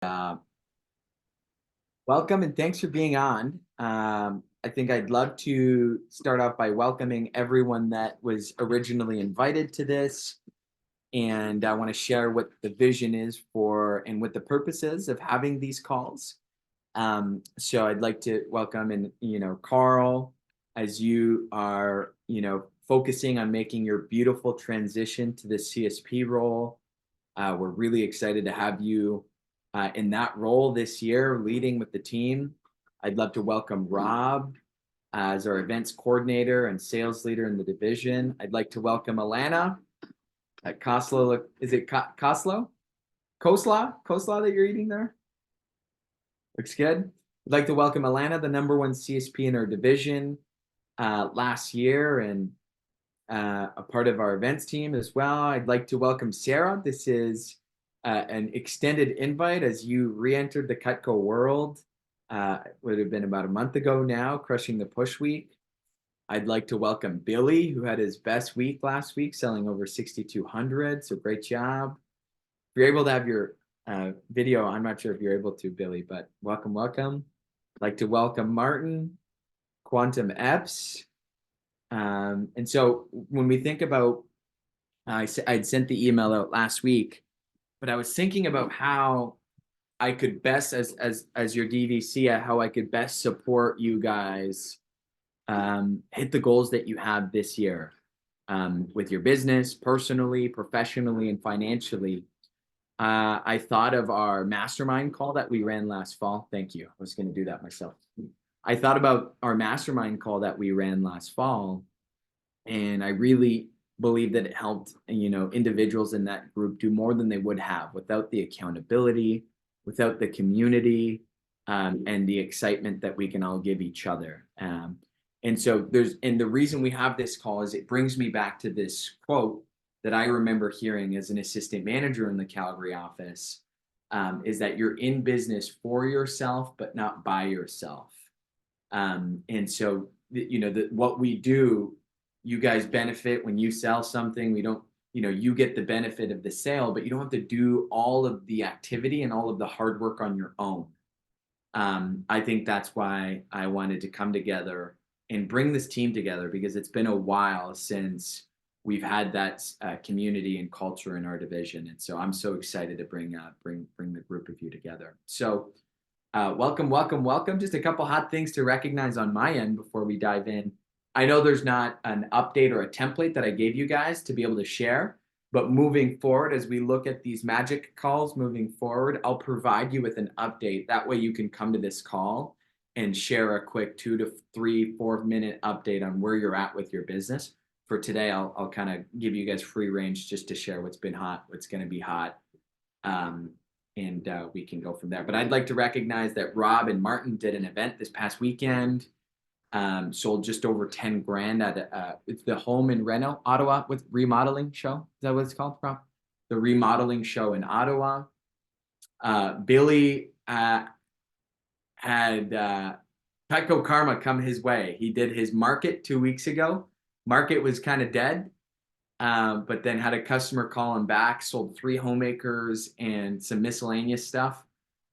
Uh, Welcome and thanks for being on. I think I'd love to start off by welcoming everyone that was originally invited to this. And I want to share what the vision is for and what the purpose is of having these calls. So I'd like to welcome Carl, as you are, focusing on making your beautiful transition to the CSP role. We're really excited to have you in that role this year, leading with the team. I'd love to welcome Rob as our events coordinator and sales leader in the division. I'd like to welcome Alana at Koslow. Is it Koslow? Coleslaw that you're eating there? Looks good. I'd like to welcome Alana, the #1 CSP in our division last year, and a part of our events team as well. I'd like to welcome Sarah. This is an extended invite as you re-entered the Cutco world. Would have been about a month ago now, crushing the push week. I'd like to welcome Billy, who had his best week last week, selling over 6,200. So great job. If you're able to have your video, I'm not sure if you're able to, Billy, but welcome, welcome. I'd like to welcome Martin, Quantum Epps. And so when we think about, I'd sent the email out last week, but I was thinking about how I could best, as your DVC, how I could best support you guys hit the goals that you have this year with your business, personally, professionally, and financially. I thought of our mastermind call that we ran last fall. Thank you. I was going to do that myself. I thought about our mastermind call that we ran last fall, and I really believe that it helped, individuals in that group do more than they would have without the accountability, without the community, and the excitement that we can all give each other. And so the reason we have this call is it brings me back to this quote that I remember hearing as an assistant manager in the Calgary office, is that you're in business for yourself, but not by yourself. And so, what we do, you guys benefit when you sell something. We don't, you get the benefit of the sale, but you don't have to do all of the activity and all of the hard work on your own. I think that's why I wanted to come together and bring this team together, because it's been a while since we've had that community and culture in our division. And so I'm so excited to bring the group of you together. So welcome, welcome, welcome. Just a couple hot things to recognize on my end before we dive in. I know there's not an update or a template that I gave you guys to be able to share, but moving forward, as we look at these magic calls moving forward, I'll provide you with an update. That way you can come to this call and share a quick 2 to 3, 4 minute update on where you're at with your business. For today, I'll kind of give you guys free range just to share what's been hot, what's going to be hot. And we can go from there. But I'd like to recognize that Rob and Martin did an event this past weekend. Sold just over 10 grand at it's the home in Reno, Ottawa, with remodeling show. Is that what it's called, Rob? The remodeling show in Ottawa. Billy had Petco Karma come his way. He did his market 2 weeks ago. Market was kind of dead, but then had a customer call him back, sold 3 homemakers and some miscellaneous stuff,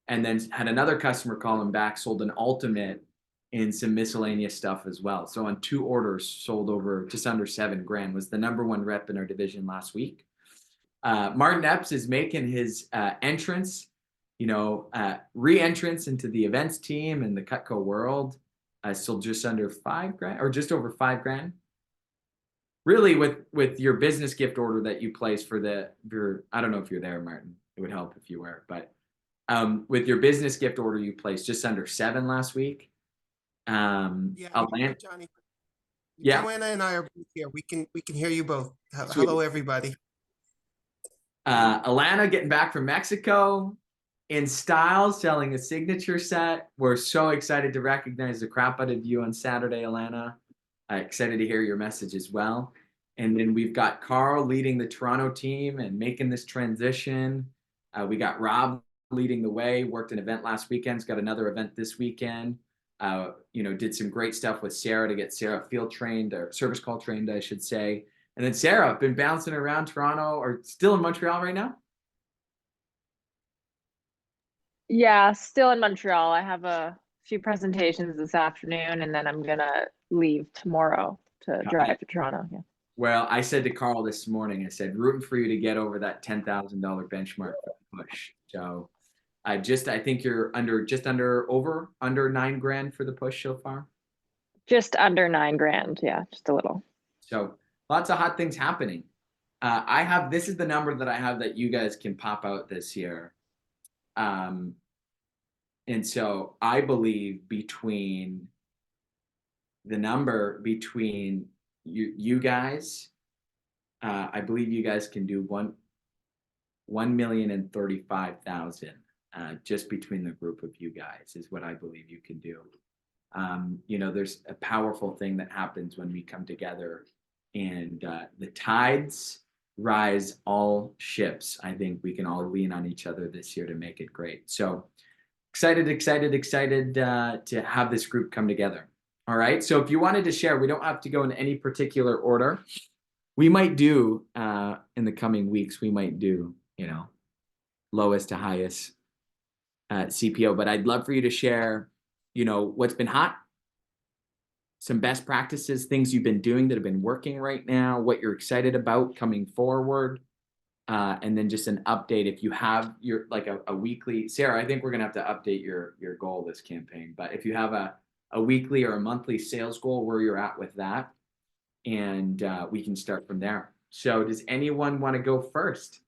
and then had another customer call him back, sold an ultimate and some miscellaneous stuff as well. So on 2 orders, sold over just under 7 grand, was the #1 rep in our division last week. Martin Epps is making his entrance, re-entrance into the events team and the Cutco world. Sold just under 5 grand, or just over 5 grand. Really, with your business gift order that you placed for I don't know if you're there, Martin. It would help if you were, but with your business gift order you placed just under 7 last week. Yeah, Johnny. Yeah. Joanna and I are both here. We can hear you both. Hello, everybody. Alana getting back from Mexico in style, selling a signature set. We're so excited to recognize the crap out of you on Saturday, Alana. Excited to hear your message as well. And then we've got Carl leading the Toronto team and making this transition. We got Rob leading the way, worked an event last weekend, has got another event this weekend. Did some great stuff with Sarah to get Sarah field trained, or service call trained, I should say. And then Sarah, been bouncing around Toronto, or still in Montreal right now? Yeah, still in Montreal. I have a few presentations this afternoon, and then I'm gonna leave tomorrow to Got it. drive to Toronto. Yeah. Well, I said to Carl this morning, I said, rooting for you to get over that $10,000 benchmark for the push. So I think you're under 9 grand for the push so far. Just under 9 grand. Yeah, just a little. So lots of hot things happening. This is the number that I have that you guys can pop out this year. And so I believe between you guys, I believe you guys can do 1,035,000 just between the group of you guys is what I believe you can do. There's a powerful thing that happens when we come together, and the tides rise all ships. I think we can all lean on each other this year to make it great. So excited to have this group come together. All right. So if you wanted to share, we don't have to go in any particular order. We might do in the coming weeks, lowest to highest CPO, but I'd love for you to share, what's been hot, some best practices, things you've been doing that have been working right now, what you're excited about coming forward. And then just an update if you have your a weekly. Sarah, I think we're gonna have to update your goal this campaign, but if you have a weekly or a monthly sales goal, where you're at with that, and we can start from there. So does anyone want to go first?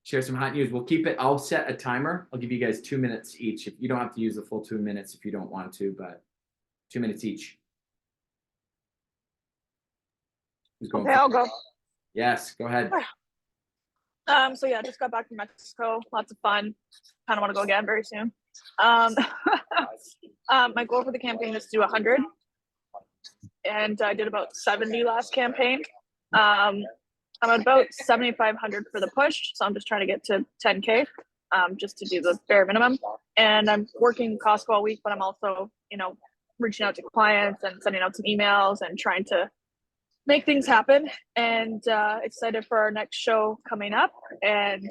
Share some hot news. We'll keep it. I'll set a timer. I'll give you guys 2 minutes each. If you don't have to use the full 2 minutes if you don't want to, but 2 minutes each. Who's going Okay, I'll go. Yes, go ahead. So yeah, just got back from Mexico. Lots of fun. Kind of want to go again very soon. My goal for the campaign is to do 100, and I did about 70 last campaign. I'm at about 7,500 for the push, so I'm just trying to get to 10K, just to do the bare minimum. And I'm working Costco all week, but I'm also, reaching out to clients and sending out some emails and trying to make things happen, and excited for our next show coming up, and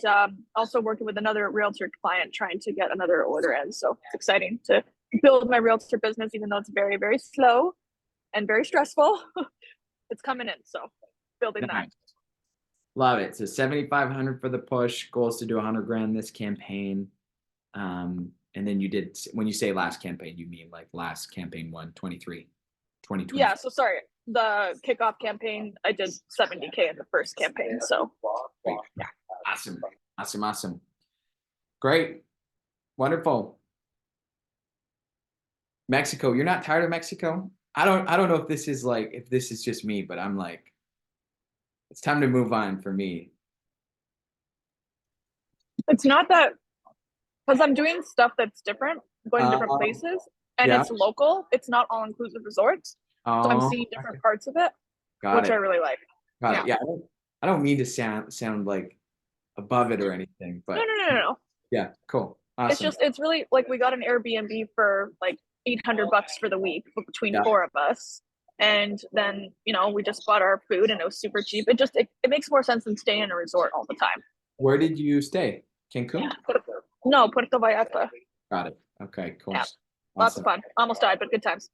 also working with another realtor client trying to get another order in. So it's exciting to build my realtor business, even though it's very, very slow and very stressful. It's coming in, so building that. Love it. So 7,500 for the push. Goal is to do 100 grand this campaign. And then you did, when you say last campaign, you mean like last campaign 2020. Yeah, so sorry. The kickoff campaign, I did 70K in the first campaign. So yeah. Awesome. Great. Wonderful. Mexico. You're not tired of Mexico? I don't know if this is just me, but I'm like, it's time to move on for me. It's not that, because I'm doing stuff that's different, going to different places, and it's local. It's not all inclusive resorts. So I'm seeing different parts of it, which I really like. Got it. Yeah, I don't mean to sound like above it or anything, but no. Yeah, cool. Awesome. It's really like we got an Airbnb for like $800 for the week between 4 of us. And then, we just bought our food and it was super cheap. It makes more sense than staying in a resort all the time. Where did you stay? Cancun? Yeah, Puerto Vallarta. Got it. Okay, cool. Yeah. Lots of fun. Almost died, but good times.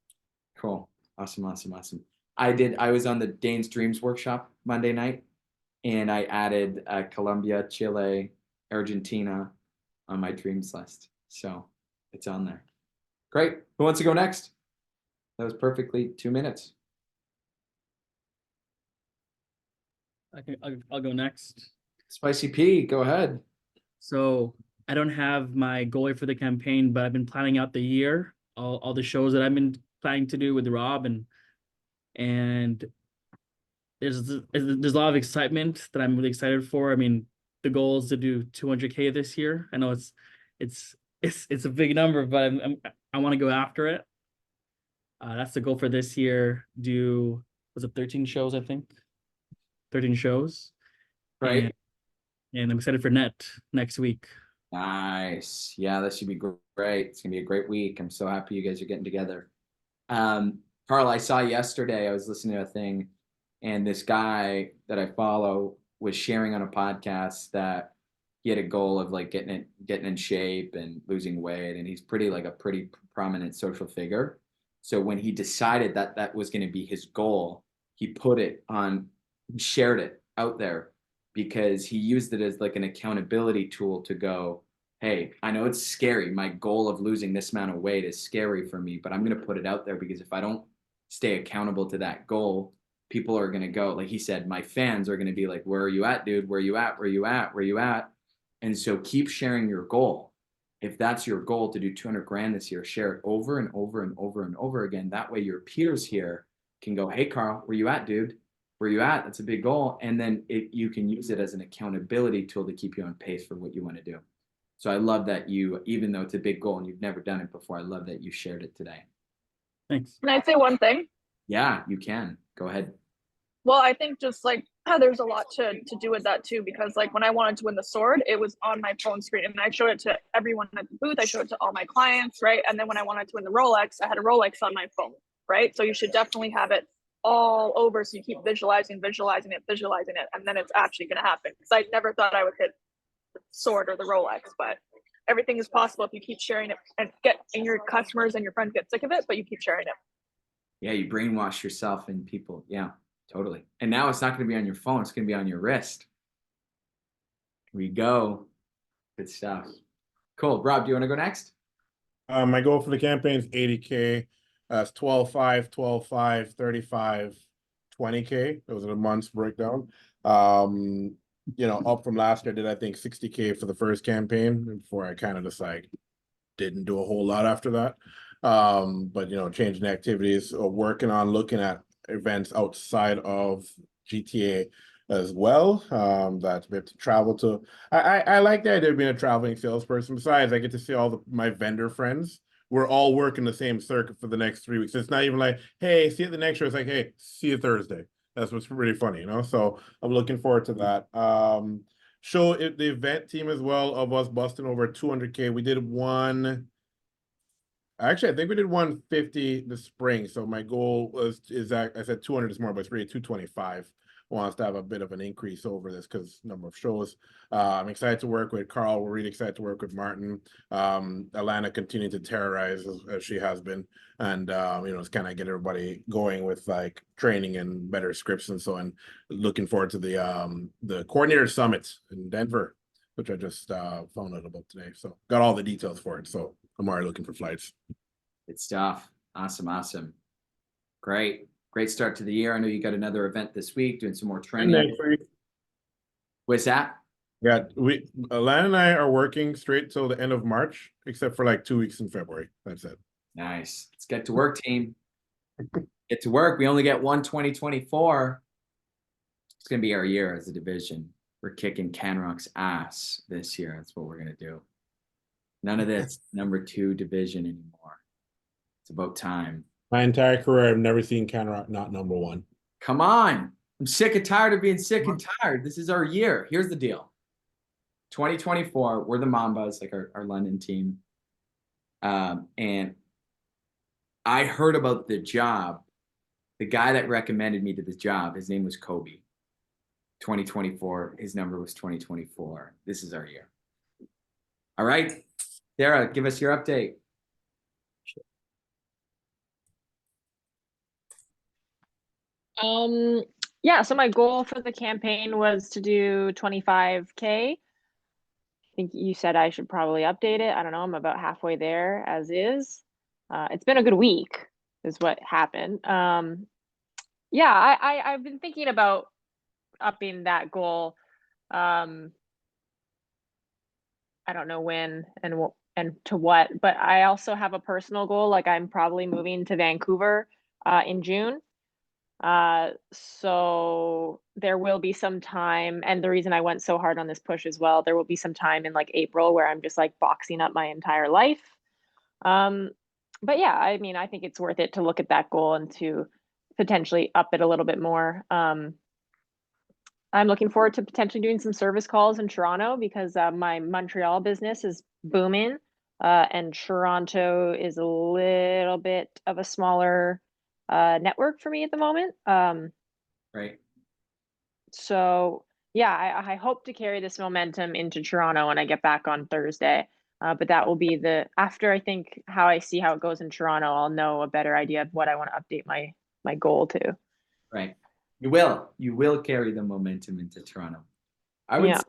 Cool. Awesome. I was on the Dane's Dreams workshop Monday night, and I added Colombia, Chile, Argentina on my dreams list. So it's on there. Great. Who wants to go next? That was perfectly 2 minutes. I'll go next. Spicy P, go ahead. So I don't have my goal for the campaign, but I've been planning out the year, all the shows that I've been planning to do with Rob, and there's a lot of excitement that I'm really excited for. I mean, the goal is to do 200K this year. I know it's a big number, but I want to go after it. That's the goal for this year. Was it 13 shows, I think? 13 shows. Right. And I'm excited for next week. Nice. Yeah, that should be great. It's going to be a great week. I'm so happy you guys are getting together. Carl, I saw yesterday, I was listening to a thing, and this guy that I follow was sharing on a podcast that he had a goal of like getting in shape and losing weight, and he's pretty prominent social figure. So when he decided that that was going to be his goal, he shared it out there because he used it as like an accountability tool to go, hey, I know it's scary. My goal of losing this amount of weight is scary for me, but I'm going to put it out there because if I don't stay accountable to that goal, people are going to go, like he said, my fans are going to be like, where are you at, dude? Where are you at? Where are you at? Where are you at? And so keep sharing your goal. If that's your goal to do 200 grand this year, share it over and over and over and over again. That way your peers here can go, hey, Carl, where you at, dude? Where you at? That's a big goal. And then you can use it as an accountability tool to keep you on pace for what you want to do. So I love that you, even though it's a big goal and you've never done it before, I love that you shared it today. Thanks. Can I say one thing? Yeah, you can. Go ahead. Well, I think just like there's a lot to do with that too, because like when I wanted to win the sword, it was on my phone screen and I showed it to everyone at the booth. I showed it to all my clients, right? And then when I wanted to win the Rolex, I had a Rolex on my phone, right? So you should definitely have it all over so you keep visualizing it, and then it's actually going to happen. Because I never thought I would hit the sword or the Rolex, but everything is possible if you keep sharing it and your customers and your friends get sick of it, but you keep sharing it. Yeah, you brainwash yourself and people. Yeah, totally. And now it's not going to be on your phone. It's going to be on your wrist. Here we go. Good stuff. Cool. Rob, do you want to go next? My goal for the campaign is 80K. It's 12-5, 12-5, 35, 20K. Those are the months breakdown. Up from last year, I did I think 60K for the first campaign before I kind of just like didn't do a whole lot after that. But changing activities, working on looking at events outside of GTA as well. That we have to travel to. I like the idea of being a traveling salesperson. Besides, I get to see all my vendor friends. We're all working the same circuit for the next 3 weeks. It's not even like, hey, see you at the next show. It's like, hey, see you Thursday. That's what's really funny, So I'm looking forward to that. Show it the event team as well of us busting over 200K. We did one. Actually, I think we did 150 this spring. So my goal is that I said 200 this morning, but it's really 225. Wants to have a bit of an increase over this because number of shows. I'm excited to work with Carl. We're really excited to work with Martin. Alana continuing to terrorize as she has been, and it's kind of get everybody going with like training and better scripts and so on. Looking forward to the coordinator summit in Denver, which I just found out about today. So got all the details for it. So I'm already looking for flights. Good stuff. Awesome. Great start to the year. I know you got another event this week, doing some more training. What's that? Yeah, Alana and I are working straight till the end of March, except for like 2 weeks in February. That's it. Nice. Let's get to work, team. Get to work. We only get one 2024. It's going to be our year as a division. We're kicking Canrock's ass this year. That's what we're going to do. None of this number 2 division anymore. It's about time. My entire career, I've never seen Canrock not number 1. Come on. I'm sick and tired of being sick and tired. This is our year. Here's the deal. 2024, we're the Mambas, like our London team. And I heard about the job. The guy that recommended me to this job, his name was Kobe. 2024, his number was 2024. This is our year. All right. Sarah, give us your update. Yeah, so my goal for the campaign was to do 25K. I think you said I should probably update it. I don't know, I'm about halfway there as is. It's been a good week is what happened. Yeah, I've been thinking about upping that goal. I don't know when and to what, but I also have a personal goal. Like I'm probably moving to Vancouver in June. So there will be some time, and the reason I went so hard on this push as well, there will be some time in like April where I'm just like boxing up my entire life. But yeah, I mean, I think it's worth it to look at that goal and to potentially up it a little bit more. I'm looking forward to potentially doing some service calls in Toronto because my Montreal business is booming, and Toronto is a little bit of a smaller network for me at the moment. Right. So yeah, I hope to carry this momentum into Toronto when I get back on Thursday. But that will be after I think how I see how it goes in Toronto, I'll know a better idea of what I want to update my goal to. Right. You will carry the momentum into Toronto. I would Yeah. say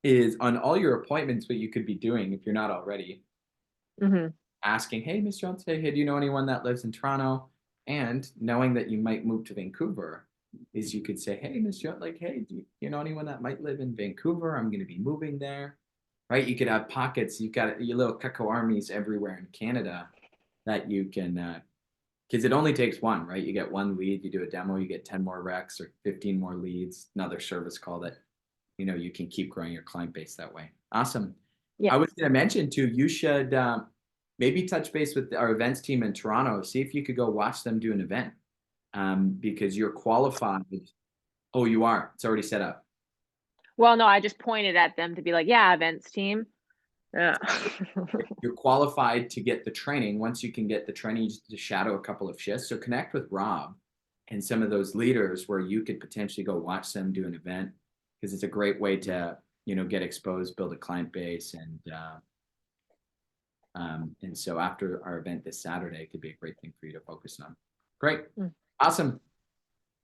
is on all your appointments, what you could be doing if you're not already Hmm. asking, hey, Miss Jones, hey, do you know anyone that lives in Toronto? And knowing that you might move to Vancouver, is you could say, hey, Miss Jones, like, hey, do you know anyone that might live in Vancouver? I'm going to be moving there, right? You could have pockets. You've got your little Cutco armies everywhere in Canada that you can, because it only takes one, right? You get one lead, you do a demo, you get 10 more recs or 15 more leads, another service call that, you can keep growing your client base that way. Awesome. Yeah. I was going to mention too, you should maybe touch base with our events team in Toronto, see if you could go watch them do an event because you're qualified. Oh, you are. It's already set up. Well, no, I just pointed at them to be like, yeah, events team. Yeah. You're qualified to get the training. Once you can get the training, you just to shadow a couple of shifts. So connect with Rob and some of those leaders where you could potentially go watch them do an event because it's a great way to, get exposed, build a client base. And so after our event this Saturday, it could be a great thing for you to focus on. Great. Awesome.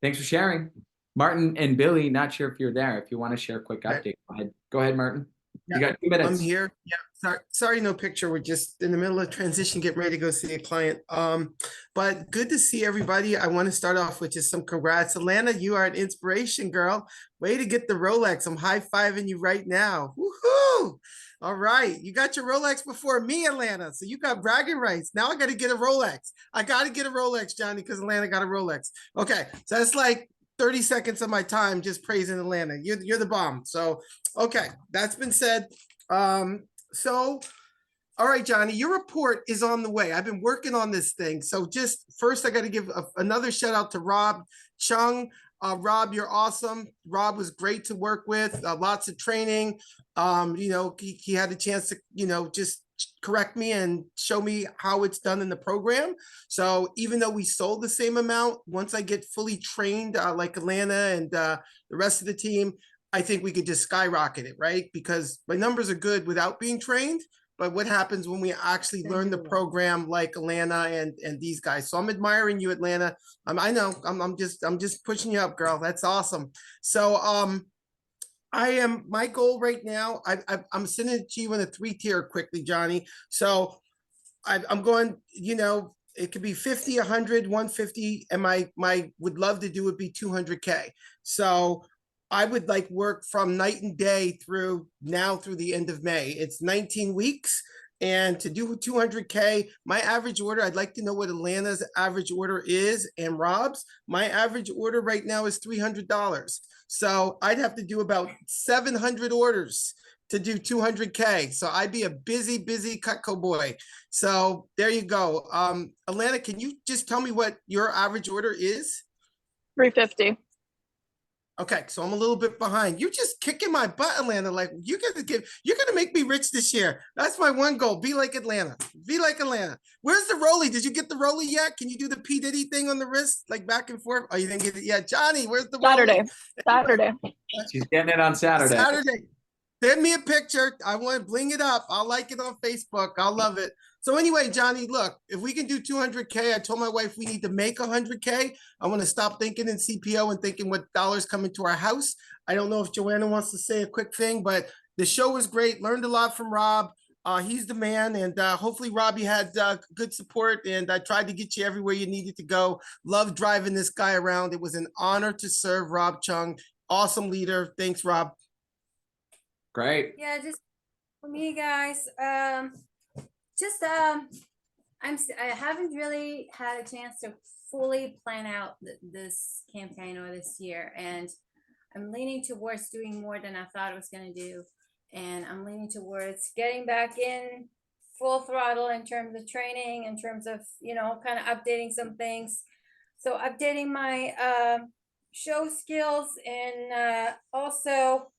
Thanks for sharing. Martin and Billy, not sure if you're there. If you want to share a quick update, go ahead, Martin. You got 2 minutes. I'm here. Yeah, sorry, no picture. We're just in the middle of transition, getting ready to go see a client. But good to see everybody. I want to start off with just some congrats. Alana, you are an inspiration, girl. Way to get the Rolex. I'm high-fiving you right now. Woohoo! All right. You got your Rolex before me, Alana. So you got bragging rights. Now I got to get a Rolex. I got to get a Rolex, Johnny, because Alana got a Rolex. Okay. So that's like 30 seconds of my time just praising Atlanta. You're the bomb. So, okay, that's been said. So, all right, Johnny, your report is on the way. I've been working on this thing. So just first, I got to give another shout out to Rob Chung. Rob, you're awesome. Rob was great to work with. Lots of training. He had a chance to, just correct me and show me how it's done in the program. So even though we sold the same amount, once I get fully trained, like Alana and the rest of the team, I think we could just skyrocket it, right? Because my numbers are good without being trained. But what happens when we actually learn the program like Atlanta and these guys? So I'm admiring you, Atlanta. I know I'm just pushing you up, girl. That's awesome. So my goal right now. I'm sending it to you in a 3-tier quickly, Johnny. So I'm going. It could be 50, 100, 150, and my would love to do would be 200K. So I would like work from night and day through the end of May. It's 19 weeks. And to do 200K, my average order, I'd like to know what Atlanta's average order is and Rob's. My average order right now is $300. So I'd have to do about 700 orders to do 200K. So I'd be a busy Cutco boy. So there you go. Atlanta, can you just tell me what your average order is? 350. Okay, so I'm a little bit behind. You're just kicking my butt, Atlanta. Like you're gonna make me rich this year. That's my one goal. Be like Atlanta. Be like Atlanta. Where's the rollie? Did you get the rollie yet? Can you do the P. Diddy thing on the wrist, like back and forth? Oh, you didn't get it yet. Johnny, where's the Saturday. rollie? Saturday. She's getting it on Saturday. Saturday. Send me a picture. I want to bling it up. I'll like it on Facebook. I'll love it. So anyway, Johnny, look, if we can do 200K, I told my wife we need to make 100K. I want to stop thinking in CPO and thinking what dollars come into our house. I don't know if Joanna wants to say a quick thing, but the show was great. Learned a lot from Rob. He's the man. And hopefully, Rob, you had good support. And I tried to get you everywhere you needed to go. Love driving this guy around. It was an honor to serve Rob Chung. Awesome leader. Thanks, Rob. Great. Yeah, just for me, guys. I haven't really had a chance to fully plan out this campaign or this year, and I'm leaning towards doing more than I thought I was going to do, and I'm leaning towards getting back in full throttle in terms of training, in terms of kind of updating some things. So updating my show skills and also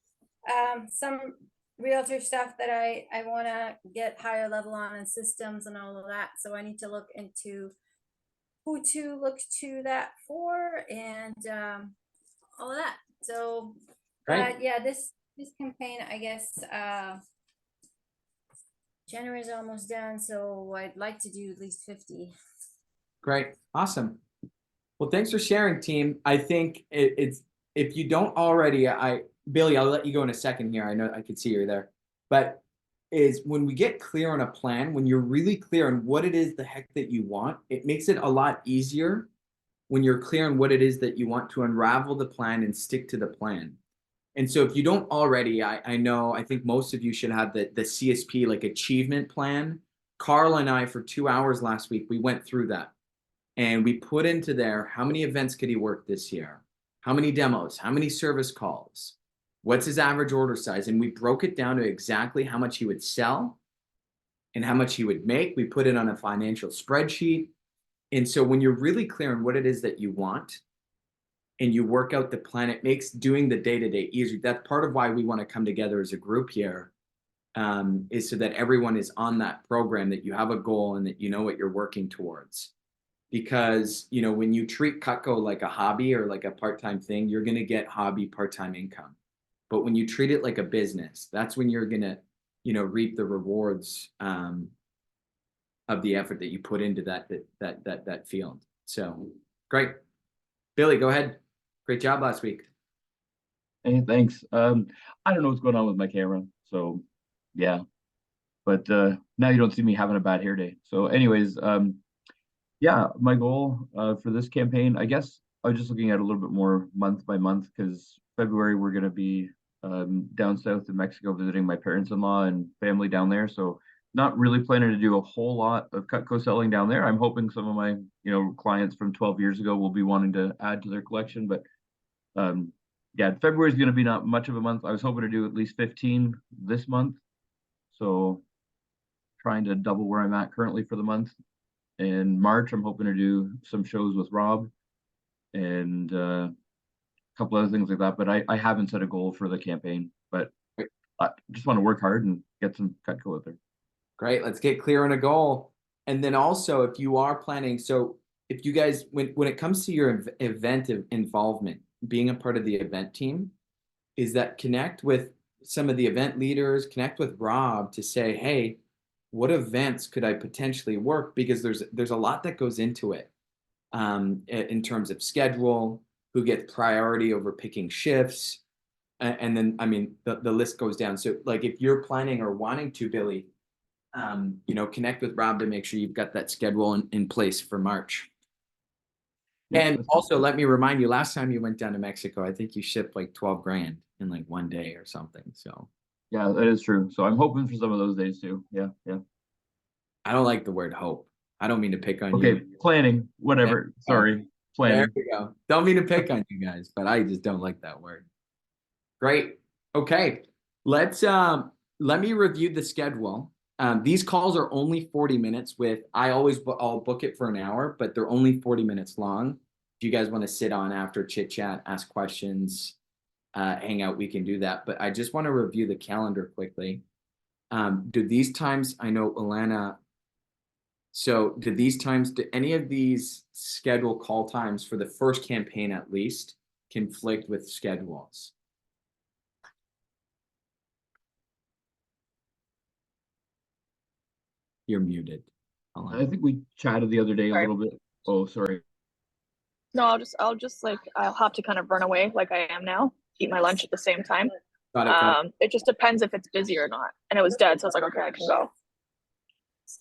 some realtor stuff that I want to get higher level on and systems and all of that. So I need to look into who to look to that for and all of that. So Right. But yeah, this campaign, I guess, January is almost done, so I'd like to do at least 50. Great. Awesome. Well, thanks for sharing, team. I think it's, if you don't already, Billy, I'll let you go in a second here. I know I could see you're there, but is when we get clear on a plan, when you're really clear on what it is the heck that you want, it makes it a lot easier when you're clear on what it is that you want to unravel the plan and stick to the plan. And so if you don't already, I know, I think most of you should have the CSP, like achievement plan. Carl and I, for 2 hours last week, we went through that. And we put into there, how many events could he work this year? How many demos? How many service calls? What's his average order size? And we broke it down to exactly how much he would sell and how much he would make. We put it on a financial spreadsheet. And so when you're really clear on what it is that you want and you work out the plan, it makes doing the day-to-day easier. That's part of why we want to come together as a group here, is so that everyone is on that program, that you have a goal and that you know what you're working towards. Because, you know, when you treat Cutco like a hobby or like a part-time thing, you're going to get hobby part-time income. But when you treat it like a business, that's when you're going to, you know, reap the rewards of the effort that you put into that field. So great. Billy, go ahead. Great job last week. Hey, thanks. I don't know what's going on with my camera, so yeah. But now you don't see me having a bad hair day. So anyways, yeah, my goal for this campaign, I guess I was just looking at a little bit more month by month, because February we're going to be down south in Mexico visiting my parents-in-law and family down there. So not really planning to do a whole lot of Cutco selling down there. I'm hoping some of my, you know, clients from 12 years ago will be wanting to add to their collection. But yeah, February is going to be not much of a month. I was hoping to do at least 15 this month. So trying to double where I'm at currently for the month. In March, I'm hoping to do some shows with Rob and a couple other things like that. But I haven't set a goal for the campaign, but I just want to work hard and get some Cutco out there. Great. Let's get clear on a goal. And then also, if you are planning, so if you guys, when it comes to your event involvement, being a part of the event team, is that connect with some of the event leaders, connect with Rob to say, hey, what events could I potentially work? Because there's a lot that goes into it in terms of schedule, who gets priority over picking shifts. And then, I mean, the list goes down. So like if you're planning or wanting to, Billy, you know, connect with Rob to make sure you've got that schedule in place for March. Yeah, and also let me remind you, last time you went down to Mexico, I think you shipped like 12 grand in like one day or something. So yeah, that is true. So I'm hoping for some of those days too. Yeah, yeah. I don't like the word hope. I don't mean to pick on you. Okay, planning, whatever. Sorry, planning. There we go. Don't mean to pick on you guys, but I just don't like that word. Great. Okay. Let's let me review the schedule. These calls are only 40 minutes with, I'll book it for an hour, but they're only 40 minutes long. If you guys want to sit on after, chit chat, ask questions, hang out, we can do that. But I just want to review the calendar quickly. Do these times, I know Alana, so do any of these schedule call times for the first campaign at least conflict with schedules? You're muted, I think we chatted the other day a little bit. Oh, sorry. No, I'll just like, I'll have to kind of run away like I am now, eat my lunch at the same time. Got it. It just depends if it's busy or not. And it was dead, so I was like, okay, I can go.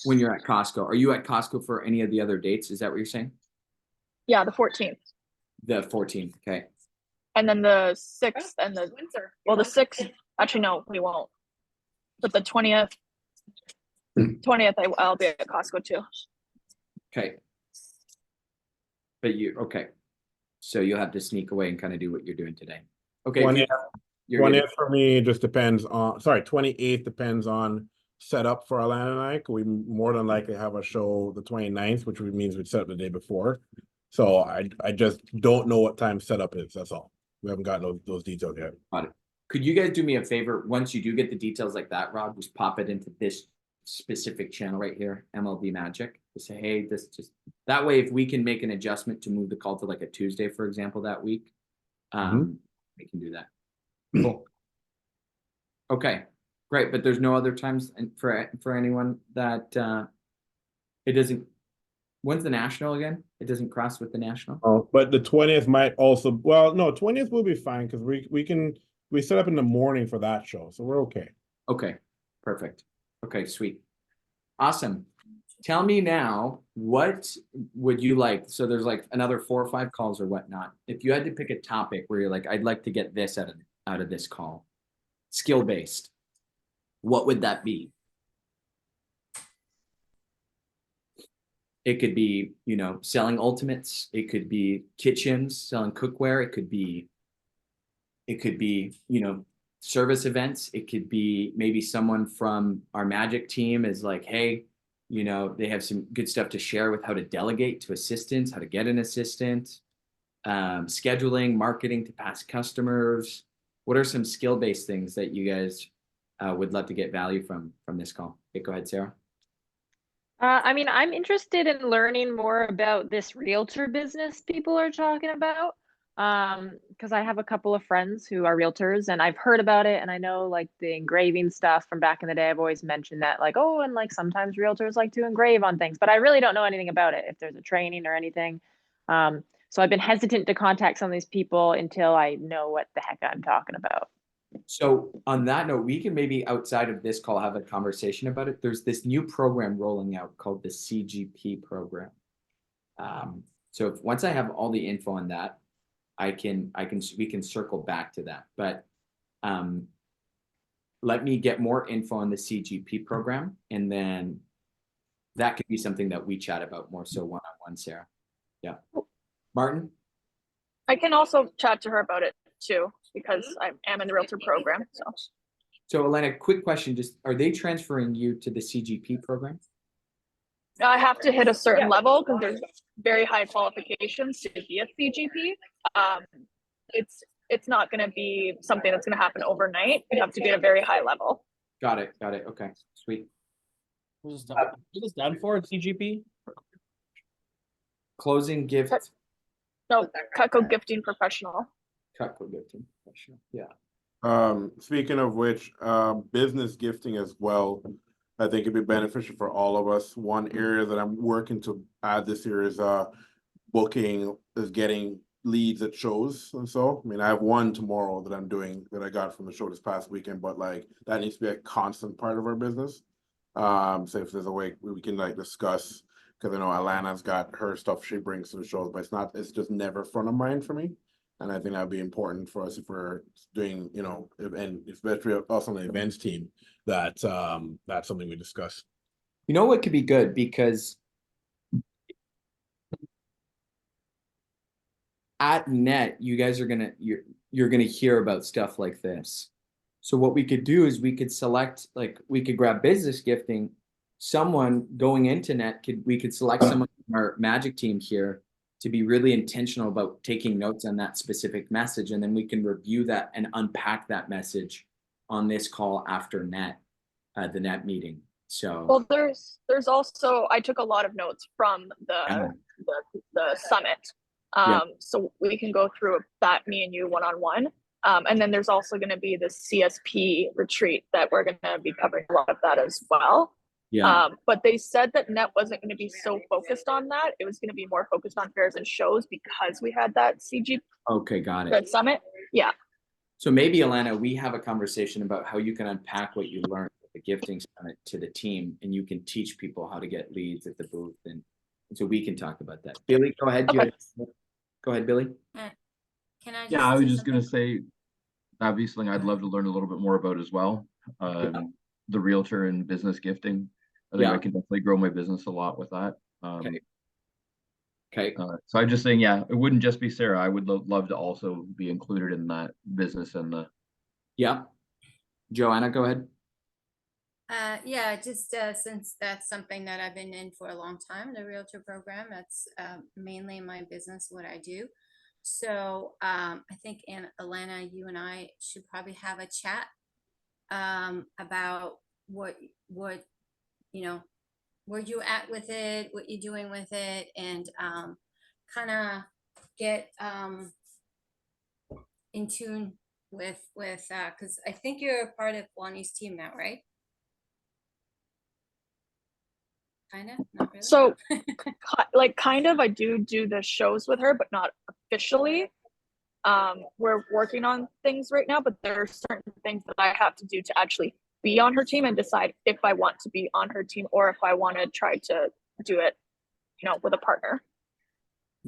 When you're at Costco, are you at Costco for any of the other dates? Is that what you're saying? Yeah, the 14th. The 14th, okay. And then the 6th and the the 6th, actually no, we won't. But the 20th, I'll be at Costco too. Okay. But okay. So you'll have to sneak away and kind of do what you're doing today. Okay. 20th for me just depends on, 28th depends on setup for Alana and I. We more than likely have a show the 29th, which means we'd set up the day before. So I just don't know what time setup is. That's all. We haven't gotten those details yet. Got it. Could you guys do me a favor? Once you do get the details like that, Rob, just pop it into this specific channel right here, MLB Magic. Just say, hey, that way, if we can make an adjustment to move the call to like a Tuesday, for example, that week, we can do that. Cool. Okay, great. But there's no other times for anyone that it doesn't. When's the national again? It doesn't cross with the national. Oh, but the 20th might also, well, no, 20th will be fine because we set up in the morning for that show, so we're okay. Okay, perfect. Okay, sweet. Awesome. Tell me now, what would you like? So there's like another 4 or 5 calls or whatnot. If you had to pick a topic where you're like, I'd like to get this out of this call, skill based, what would that be? It could be, you know, selling ultimates. It could be kitchens, selling cookware. It could be, you know, service events. It could be maybe someone from our magic team is like, hey, you know, they have some good stuff to share with how to delegate to assistants, how to get an assistant, scheduling, marketing to past customers. What are some skill-based things that you guys would love to get value from this call? Okay, go ahead, Sarah. I mean, I'm interested in learning more about this realtor business people are talking about. Because I have a couple of friends who are realtors and I've heard about it, and I know like the engraving stuff from back in the day. I've always mentioned that, like, oh, and like sometimes realtors like to engrave on things, but I really don't know anything about it, if there's a training or anything. So I've been hesitant to contact some of these people until I know what the heck I'm talking about. So on that note, we can maybe outside of this call have a conversation about it. There's this new program rolling out called the CGP program. So once I have all the info on that, we can circle back to that. But let me get more info on the CGP program, and then that could be something that we chat about more so one-on-one, Sarah. Yeah. Martin? I can also chat to her about it too, because I am in the realtor program. So Elena, quick question, just are they transferring you to the CGP program? I have to hit a certain level because there's very high qualifications to be a CGP. It's not going to be something that's going to happen overnight. You have to be at a very high level. Got it. Okay, sweet. What's this done for CGP? Closing gift. No, Cutco Gifting Professional. Cutco gifting professional. Yeah. Speaking of which, business gifting as well, I think it'd be beneficial for all of us. One area that I'm working to add this year is getting leads at shows. And so, I mean, I have one tomorrow that I'm doing that I got from the show this past weekend, but like that needs to be a constant part of our business. So if there's a way we can like discuss, because I know Alana's got her stuff she brings to the shows, but it's just never front of mind for me. And I think that'd be important for us if we're doing, you know, and especially us on the events team, that that's something we discuss. You know what could be good, because at Net, you guys are you're gonna hear about stuff like this. So what we could do is we could select, like, we could grab business gifting. Someone going into Net we could select someone from our magic team here to be really intentional about taking notes on that specific message, and then we can review that and unpack that message on this call after Net, the Net meeting. So well, there's also, I took a lot of notes from the summit. So we can go through that, me and you one-on-one. And then there's also going to be the CSP retreat that we're going to be covering a lot of that as well. Yeah. But they said that Net wasn't going to be so focused on that. It was going to be more focused on fairs and shows because we had that CG. Okay, got it. Summit. Yeah. So maybe, Alana, we have a conversation about how you can unpack what you learned at the gifting summit to the team, and you can teach people how to get leads at the booth, and so we can talk about that. Billy, go ahead. Okay. Go ahead, Billy. Can I? Yeah, I was just gonna say, obviously, I'd love to learn a little bit more about as well. The realtor and business gifting. I think I can definitely grow my business a lot with that. Okay. So I'm just saying, yeah, it wouldn't just be Sarah. I would love to also be included in that business and the. Yeah. Joanna, go ahead. Yeah, just since that's something that I've been in for a long time, the realtor program, that's mainly my business, what I do. So I think, Alana, you and I should probably have a chat about what you know, where you at with it, what you're doing with it, and kind of get in tune because I think you're a part of Lonnie's team now, right? Kind of, not really. So, like, kind of, I do the shows with her, but not officially. We're working on things right now, but there are certain things that I have to do to actually be on her team and decide if I want to be on her team or if I want to try to do it, with a partner.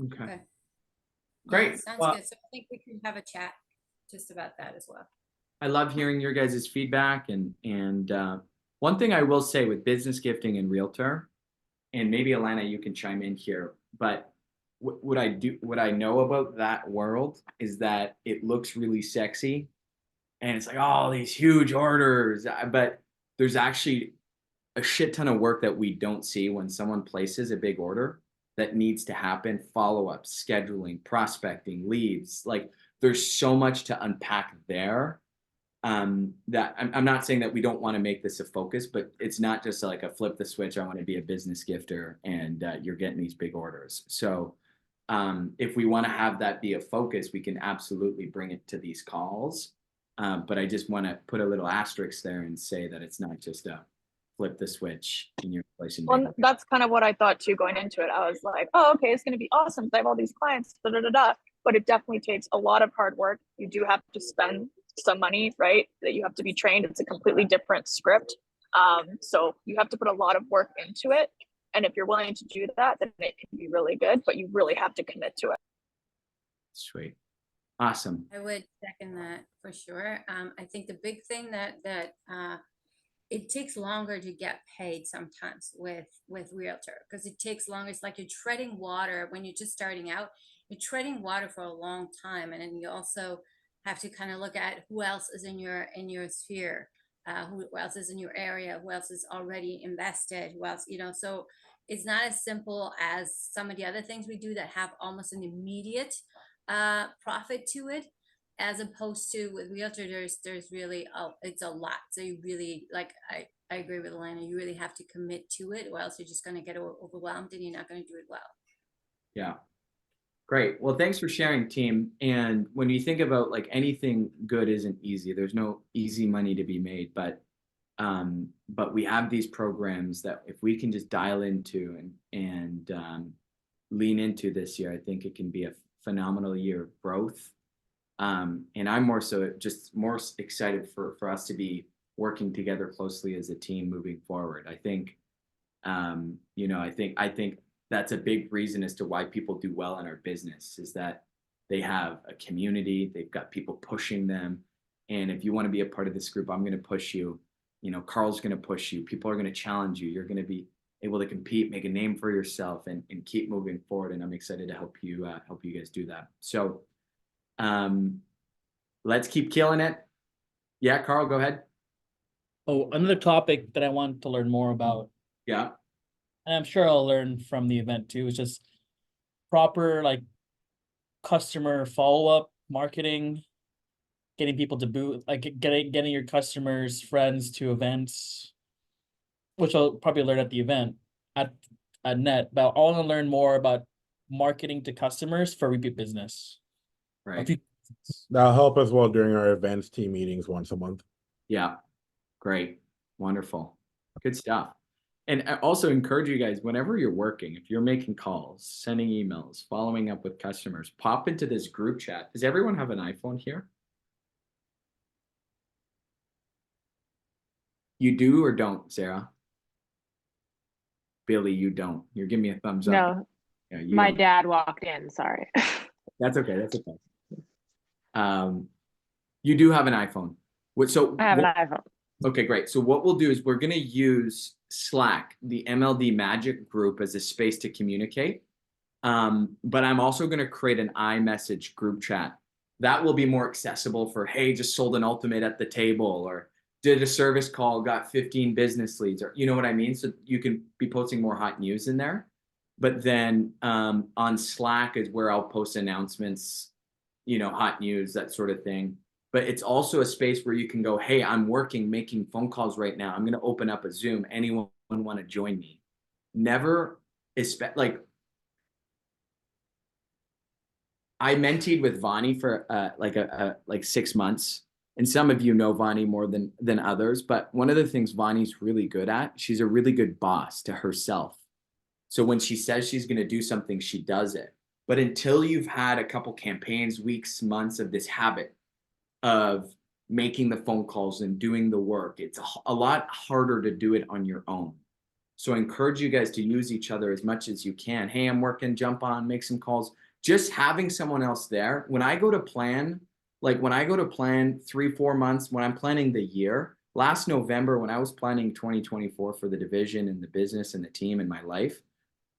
Okay. Okay. Great. Yeah, sounds Well, good. So I think we can have a chat just about that as well. I love hearing your guys' feedback, and one thing I will say with business gifting and realtor, and maybe Alana, you can chime in here, but what I know about that world is that it looks really sexy, and it's like, oh, these huge orders, but there's actually a shit ton of work that we don't see when someone places a big order that needs to happen: follow-up, scheduling, prospecting, leads. Like, there's so much to unpack there. That I'm not saying that we don't want to make this a focus, but it's not just like a flip the switch, I want to be a business gifter, and you're getting these big orders. So if we want to have that be a focus, we can absolutely bring it to these calls. But I just want to put a little asterisk there and say that it's not just a flip the switch in your place. Well, that's kind of what I thought too going into it. I was like, oh, okay, it's going to be awesome. I have all these clients, da, da, da, da. But it definitely takes a lot of hard work. You do have to spend some money, right? That you have to be trained. It's a completely different script. So you have to put a lot of work into it. And if you're willing to do that, then it can be really good, but you really have to commit to it. Sweet. Awesome. I would second that for sure. I think the big thing that it takes longer to get paid sometimes with realtor, because it takes longer. It's like you're treading water when you're just starting out. You're treading water for a long time, and then you also have to kind of look at who else is in your sphere, who else is in your area, who else is already invested, who else, so it's not as simple as some of the other things we do that have almost an immediate profit to it, as opposed to with realtor, there's really it's a lot. So you really, like, I agree with Alana, you really have to commit to it, or else you're just going to get overwhelmed and you're not going to do it well. Yeah. Great. Well, thanks for sharing, team. And when you think about, like, anything good isn't easy. There's no easy money to be made, but we have these programs that if we can just dial into and lean into this year, I think it can be a phenomenal year of growth. And I'm more excited for us to be working together closely as a team moving forward. I think, I think that's a big reason as to why people do well in our business, is that they have a community, they've got people pushing them. And if you want to be a part of this group, I'm going to push you. Carl's going to push you. People are going to challenge you. You're going to be able to compete, make a name for yourself, and keep moving forward. And I'm excited to help you guys do that. So let's keep killing it. Yeah, Carl, go ahead. Oh, another topic that I want to learn more about, Yeah. and I'm sure I'll learn from the event too, is just proper, like, customer follow-up marketing, getting people to boot, like getting your customers, friends to events, which I'll probably learn at the event at net. But I want to learn more about marketing to customers for repeat business. Right. That'll help as well during our events team meetings once a month. Yeah. Great. Wonderful. Good stuff. And I also encourage you guys, whenever you're working, if you're making calls, sending emails, following up with customers, pop into this group chat. Does everyone have an iPhone here? You do or don't, Sarah? Billy, you don't. You're giving me a thumbs up. No, Yeah, my dad walked in. Sorry. That's okay. That's okay. You do have an iPhone. I have an iPhone. Okay, great. So what we'll do is we're going to use Slack, the MLD Magic group, as a space to communicate. But I'm also going to create an iMessage group chat. That will be more accessible for, hey, just sold an ultimate at the table, or did a service call, got 15 business leads, or you know what I mean? So you can be posting more hot news in there. But then on Slack is where I'll post announcements, hot news, that sort of thing. But it's also a space where you can go, hey, I'm making phone calls right now. I'm going to open up a Zoom. Anyone want to join me? Never, like, I mentored with Vani for like 6 months. And some of you know Vani more than others, but one of the things Vani's really good at, she's a really good boss to herself. So when she says she's going to do something, she does it. But until you've had a couple campaigns, weeks, months of this habit of making the phone calls and doing the work, it's a lot harder to do it on your own. So I encourage you guys to use each other as much as you can. Hey, I'm working, jump on, make some calls. Just having someone else there. When I go to plan 3-4 months, when I'm planning the year, last November, when I was planning 2024 for the division and the business and the team and my life,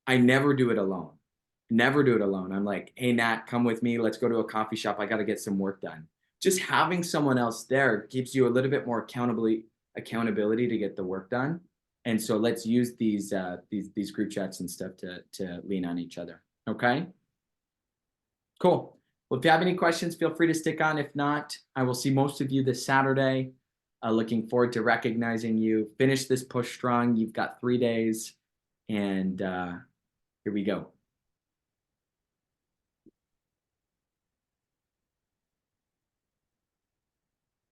I never do it alone. Never do it alone. I'm like, hey, Nat, come with me. Let's go to a coffee shop. I got to get some work done. Just having someone else there gives you a little bit more accountability to get the work done. And so let's use these group chats and stuff to lean on each other. Okay. Cool. Well, if you have any questions, feel free to stick on. If not, I will see most of you this Saturday. Looking forward to recognizing you. Finish this push strong. You've got 3 days. And here we go.